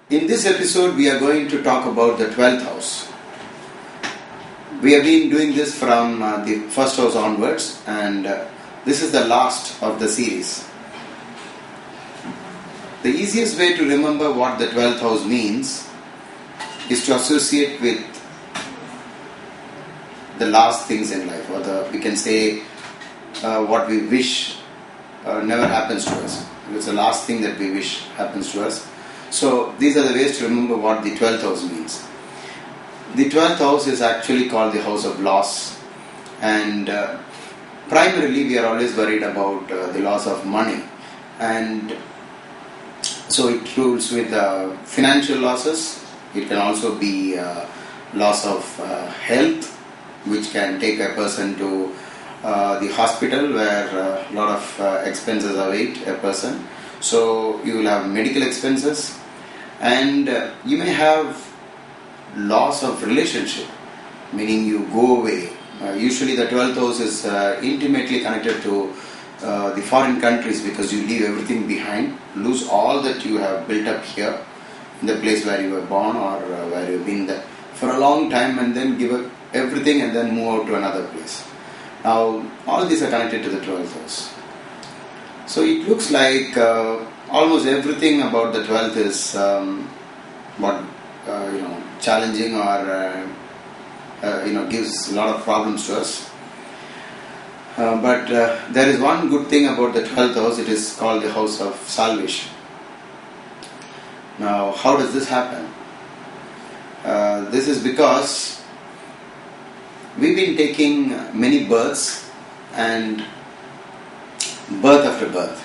In this episode, we are going to talk about the 12th house. We have been doing this from the first house onwards, and this is the last of the series. The easiest way to remember what the 12th house means is to associate with the last things in life, or we can say what we wish never happens to us. It's the last thing that we wish happens to us. So these are the ways to remember what the 12th house means. The 12th house is actually called the house of loss, and primarily we are always worried about the loss of money, and so it rules with financial losses. It can also be loss of health, which can take a person to the hospital where a lot of expenses await a person. So you will have medical expenses, and you may have loss of relationship, meaning you go away. Usually the 12th house is intimately connected to the foreign countries, because you leave everything behind, lose all that you have built up here in the place where you were born or where you've been there for a long time, and then give up everything and then move out to another place. Now all these are connected to the 12th house. So it looks like almost everything about the 12th is challenging, or gives a lot of problems to us. But there is one good thing about the 12th house. It is called the house of salvation. Now, how does this happen? This is because we've been taking many births, and birth after birth,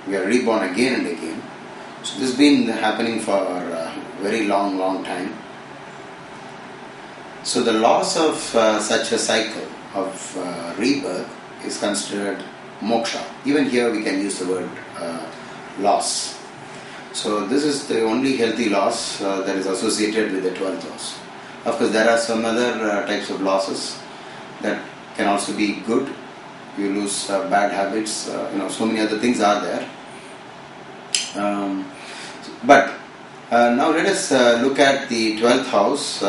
we are reborn again and again. So this has been happening for a very long time. So the loss of such a cycle of rebirth is considered moksha. Even here we can use the word loss. So this is the only healthy loss that is associated with the 12th house. Of course, there are some other types of losses that can also be good. You lose bad habits, so many other things are there. But now let us look at the 12th house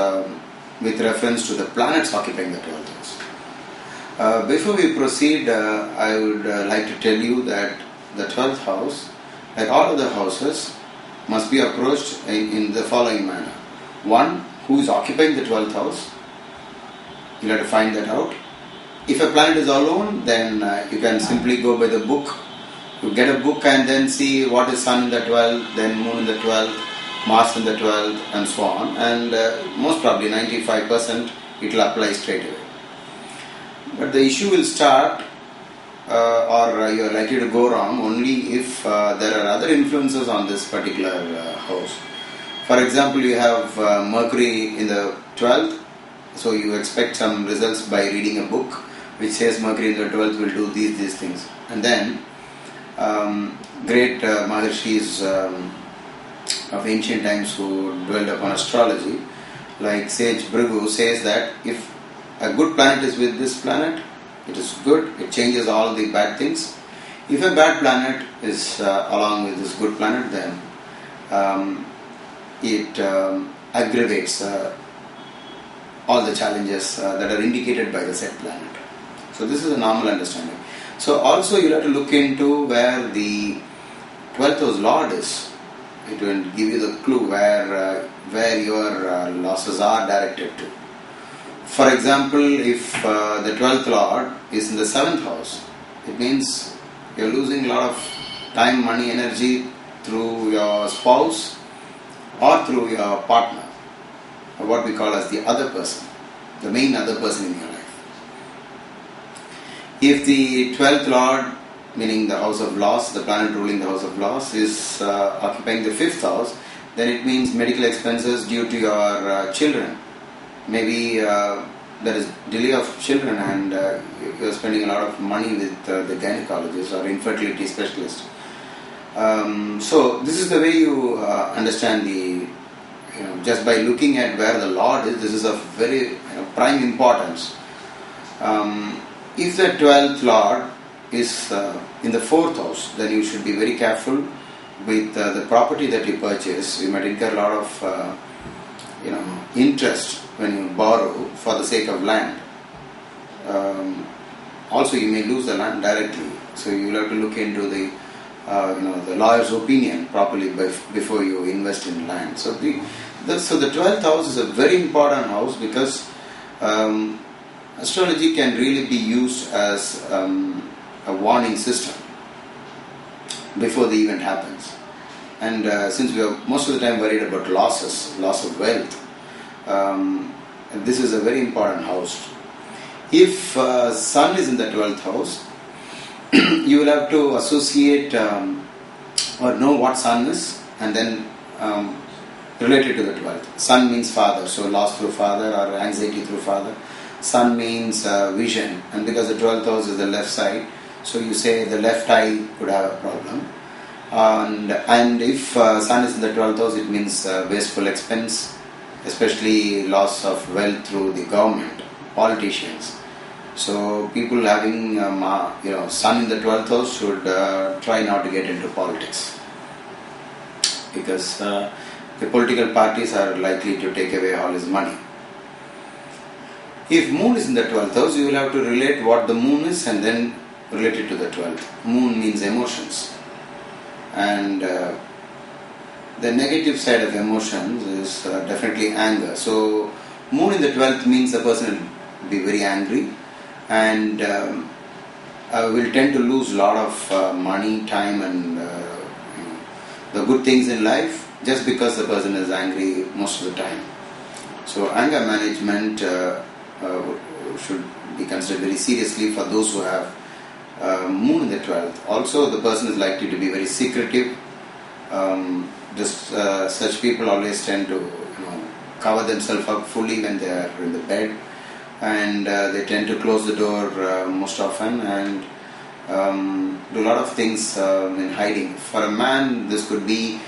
with reference to the planets occupying the 12th house. Before we proceed, I would like to tell you that the 12th house, like all other houses, must be approached in the following manner. One, who is occupying the 12th house? You have to find that out. If a planet is alone, then you can simply go by the book. You get a book and then see what is Sun in the 12th, then Moon in the 12th, Mars in the 12th, and so on. And most probably 95% it will apply straight away. But the issue will start, or you are likely to go wrong, only if there are other influences on this particular house. For example, you have Mercury in the 12th, so you expect some results by reading a book which says Mercury in the 12th will do these things. And then great Maharshis of ancient times who dwelled upon astrology, like Sage Bhrigu, says that if a good planet is with this planet, it is good, it changes all the bad things. If a bad planet is along with this good planet, then it aggravates all the challenges that are indicated by the said planet. So this is a normal understanding. So also you have to look into where the 12th house lord is. It will give you the clue where your losses are directed to. For example, if the 12th lord is in the 7th house, it means you're losing a lot of time, money, energy through your spouse or through your partner, or what we call as the other person, the main other person in your life. If the 12th lord, meaning the house of loss, the planet ruling the house of loss, is occupying the 5th house, then it means medical expenses due to your children. Maybe there is delay of children, and you are spending a lot of money with the gynecologist or infertility specialist. So this is the way you understand the, just by looking at where the Lord is, this is of very prime importance. If the 12th Lord is in the 4th house, then you should be very careful with the property that you purchase, you might incur a lot of interest when you borrow for the sake of land. Also, you may lose the land directly, so you will have to look into the lawyer's opinion properly before you invest in land. So the 12th house is a very important house because astrology can really be used as a warning system before the event happens. And since we are most of the time worried about loss of wealth, this is a very important house. If Sun is in the 12th house, you will have to associate or know what Sun is and then relate it to the 12th. Sun means father, so loss through father or anxiety through father. Sun means vision, and because the 12th house is the left side, so you say the left eye could have a problem. And if Sun is in the 12th house, it means wasteful expense, especially loss of wealth through the government, politicians. So people having Sun in the 12th house should try not to get into politics, because the political parties are likely to take away all his money. If Moon is in the 12th house, you will have to relate what the Moon is and then relate it to the 12th. Moon means emotions. And the negative side of emotions is definitely anger. So Moon in the 12th means the person will be very angry and will tend to lose a lot of money, time and the good things in life just because the person is angry most of the time. So anger management should be considered very seriously for those who have Moon in the 12th. Also, the person is likely to be very secretive. Such people always tend to cover themselves up fully when they are in the bed, and they tend to close the door most often and do a lot of things in hiding. For a man, this could be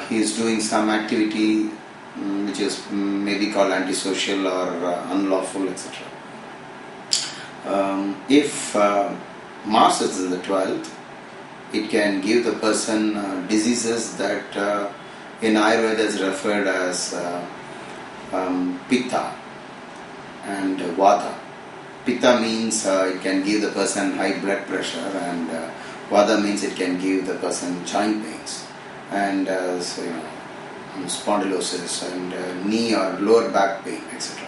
he is doing some activity which is maybe called antisocial or unlawful, etc. If Mars is in the 12th, it can give the person diseases that in Ayurveda is referred as Pitta and Vata. Pitta means it can give the person high blood pressure, and Vata means it can give the person joint pains and spondylosis and knee or lower back pain, etc.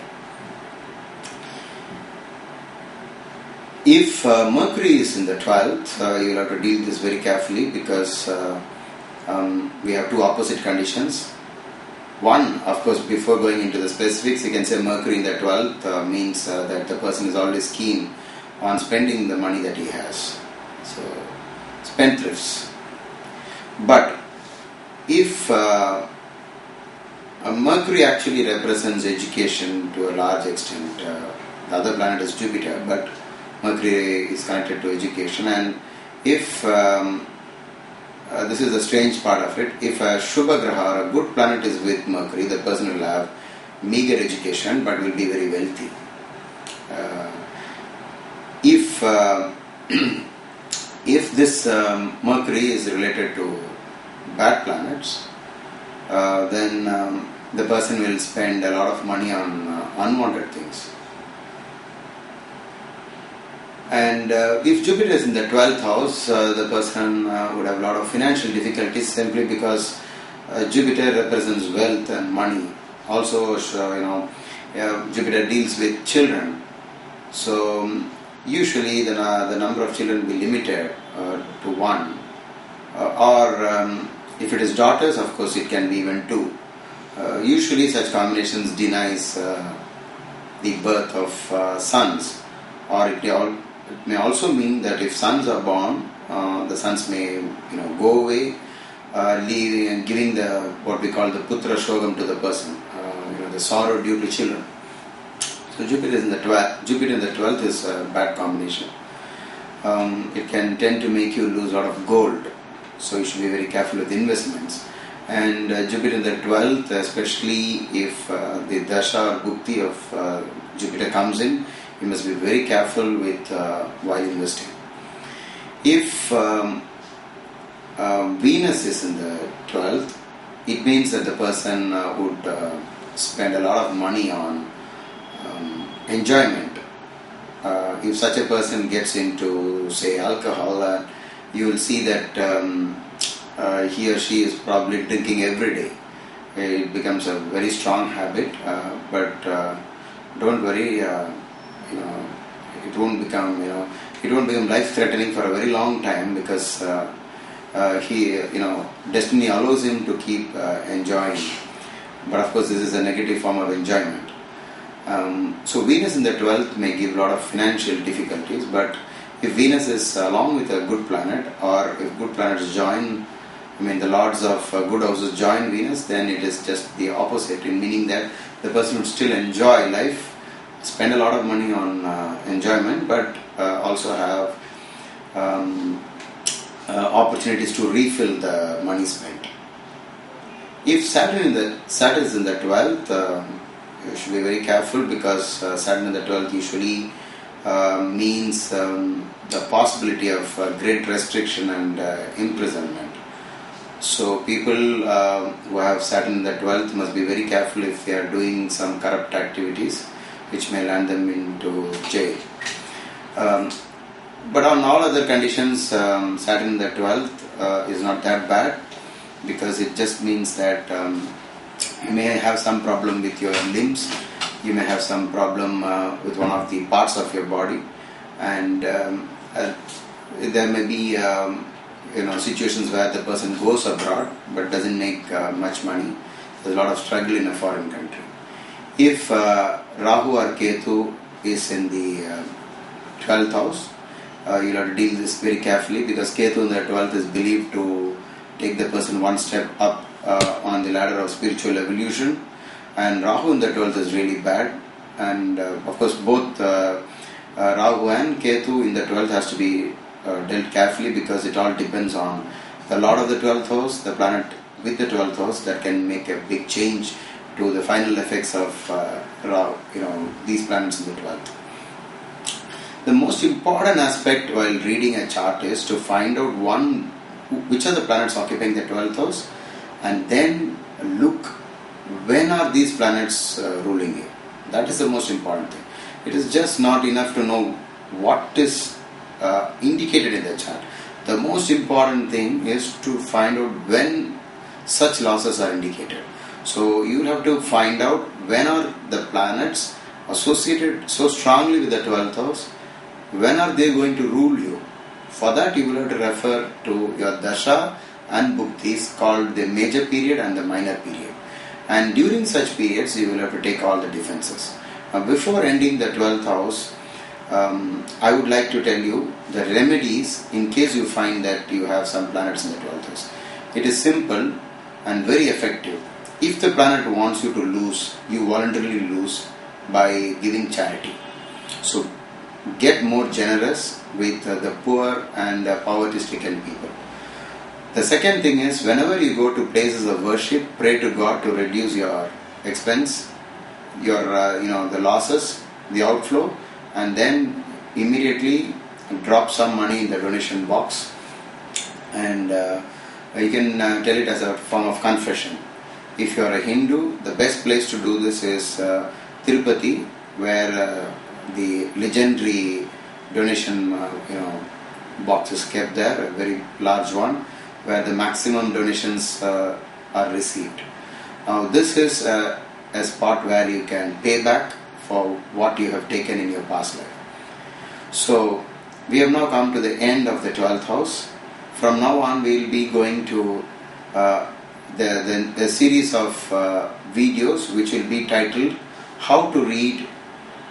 If Mercury is in the 12th, you will have to deal this very carefully because we have two opposite conditions. One, of course, before going into the specifics, you can say Mercury in the 12th means that the person is always keen on spending the money that he has. So, spendthrifts. But if Mercury actually represents education to a large extent, the other planet is Jupiter, but Mercury is connected to education, and if this is the strange part of it, if a Shubha Graha or a good planet is with Mercury, the person will have meager education but will be very wealthy. If this Mercury is related to bad planets, then the person will spend a lot of money on unwanted things. And if Jupiter is in the 12th house, the person would have a lot of financial difficulties simply because Jupiter represents wealth and money. Also, Jupiter deals with children. So, usually the number of children will be limited to one. If it is daughters, of course, it can be even two. Usually, such combinations denies the birth of sons, or it may also mean that if sons are born, the sons may go away, giving the what we call the putra shogam to the person, the sorrow due to children. So Jupiter in the 12th is a bad combination. It can tend to make you lose a lot of gold, so you should be very careful with investments. And Jupiter in the 12th, especially if the dasha or bhukti of Jupiter comes in, you must be very careful with while investing. If Venus is in the 12th, it means that the person would spend a lot of money on enjoyment. If such a person gets into, say, alcohol, you will see that he or she is probably drinking every day. It becomes a very strong habit, but don't worry, it won't become, life-threatening for a very long time, because destiny allows him to keep enjoying. But of course, this is a negative form of enjoyment. So Venus in the 12th may give a lot of financial difficulties, but if Venus is along with a good planet, or if good planets join, the lords of good houses join Venus, then it is just the opposite, in meaning that the person would still enjoy life, spend a lot of money on enjoyment, but also have opportunities to refill the money spent. If Saturn is in the 12th, you should be very careful, because Saturn in the 12th usually means the possibility of great restriction and imprisonment. So people who have Saturn in the 12th must be very careful if they are doing some corrupt activities, which may land them into jail. But on all other conditions, Saturn in the 12th is not that bad, because it just means that you may have some problem with your limbs, you may have some problem with one of the parts of your body, and there may be situations where the person goes abroad but doesn't make much money. There's a lot of struggle in a foreign country. If Rahu or Ketu is in the 12th house, you'll have to deal with this very carefully, because Ketu in the 12th is believed to take the person one step up on the ladder of spiritual evolution, and Rahu in the 12th is really bad. And of course, both Rahu and Ketu in the 12th has to be dealt carefully, because it all depends on the Lord of the 12th house, the planet with the 12th house, that can make a big change to the final effects of these planets in the 12th. The most important aspect while reading a chart is to find out which are the planets occupying the 12th house, and then look when are these planets ruling you. That is the most important thing. It is just not enough to know what is indicated in the chart. The most important thing is to find out when such losses are indicated. So you will have to find out when are the planets associated so strongly with the 12th house, when are they going to rule you. For that you will have to refer to your dasha and bhuktis, called the major period and the minor period. And during such periods you will have to take all the defenses. Now, before ending the 12th house, I would like to tell you the remedies in case you find that you have some planets in the 12th house. It is simple and very effective. If the planet wants you to lose, you voluntarily lose by giving charity. So get more generous with the poor and poverty-stricken people. The second thing is, whenever you go to places of worship, pray to God to reduce your expense, your the losses, the outflow, and then immediately drop some money in the donation box, and you can tell it as a form of confession. If you are a Hindu, the best place to do this is Tirupati, where the legendary donation box is kept there, a very large one, where the maximum donations are received. Now this is a spot where you can pay back for what you have taken in your past life. So we have now come to the end of the 12th house. From now on we will be going to the series of videos which will be titled How to Read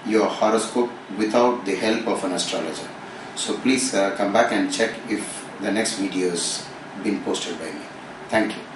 Your Horoscope Without the Help of an Astrologer. So please come back and check if the next video has been posted by me. Thank you.